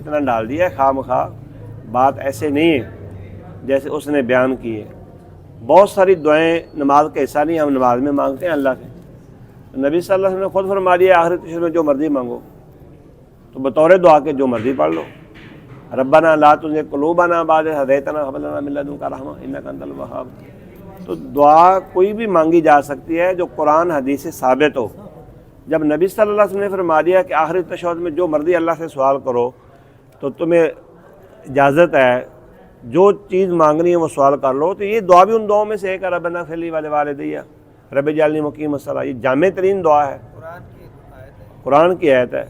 اتنا ڈال دیا ہے خواہ مخواہ، بات ایسے نہیں ہے جیسے اس نے بیان کی ہے۔ بہت ساری دعائیں نماز کا حصہ نہیں، ہم نماز میں مانگتے ہیں اللہ سے۔ نبی صلی اللہ علیہ وسلم نے خود فرما دیا آخری تشہد میں جو مرضی مانگو، تو بطور دعا کے جو مرضی پڑھ لو۔ ربنا لا تزغ قلوبنا بعد إذ هديتنا وهب لنا من لدنك رحمة إنك أنت الوهاب۔ تو دعا کوئی بھی مانگی جا سکتی ہے جو قرآن حدیث سے ثابت ہو۔ جب نبی صلی اللہ علیہ وسلم نے فرما دیا کہ آخری تشہد میں جو مرضی اللہ سے سوال کرو، تو تمہیں اجازت ہے جو چیز مانگنی ہے وہ سوال کر لو۔ تو یہ دعا بھی ان دعاؤں میں سے ایک ہے، ربنا اغفر لی ولوالدی رب اجعلنی مقیم الصلاۃ۔ یہ جامع ترین دعا ہے، قرآن کی آیت ہے۔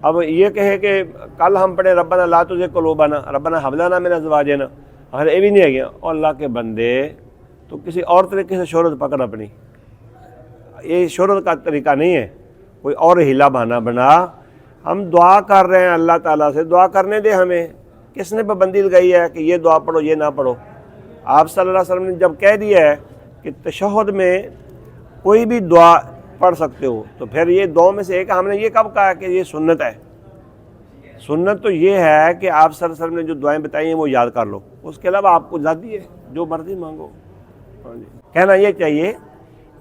اب یہ کہے کہ کل ہم پڑھے ربنا لا تزغ قلوبنا ربنا هب لنا من ازواجنا، اگر یہ بھی نہیں ہے گیا اور اللہ کے بندے تو کسی اور طریقے سے شہرت پکڑ اپنی، یہ شہرت کا طریقہ نہیں ہے، کوئی اور ہیلا بہانا بنا۔ ہم دعا کر رہے ہیں اللہ تعالیٰ سے، دعا کرنے دے ہمیں۔ کس نے پابندی لگائی ہے کہ یہ دعا پڑھو یہ نہ پڑھو؟ آپ صلی اللہ علیہ وسلم نے جب کہہ دیا ہے کہ تشہد میں کوئی بھی دعا پڑھ سکتے ہو، تو پھر یہ دعاؤں میں سے ایک ہم نے یہ کب کہا کہ یہ سنت ہے؟ سنت تو یہ ہے کہ آپ صلی اللہ علیہ وسلم نے جو دعائیں بتائی ہیں وہ یاد کر لو، اس کے علاوہ آپ کو ذاتی ہے جو مرضی مانگو۔ کہنا یہ چاہیے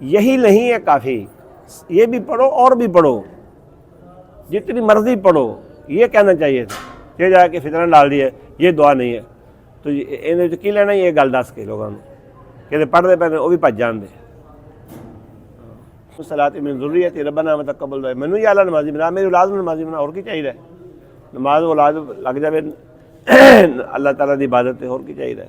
یہی نہیں ہے کافی، یہ بھی پڑھو اور بھی پڑھو، جتنی مرضی پڑھو، یہ کہنا چاہیے تھا۔ یہ جا کے فتنہ ڈال دیا یہ دعا نہیں ہے، تو انہیں کی لینا یہ گل دس کے لوگوں کہ پڑھ دے پہلے وہ بھی بھج جان دے۔ صلاۃ من ذریتی ربنا وتقبل دعاء، مینوں یا اللہ نمازی بنا، میری اولاد نمازی بنا، اور کی چاہیے؟ نماز اولاد لگ جائے اللہ تعالیٰ دی عبادت ہے، اور کی چاہیے؟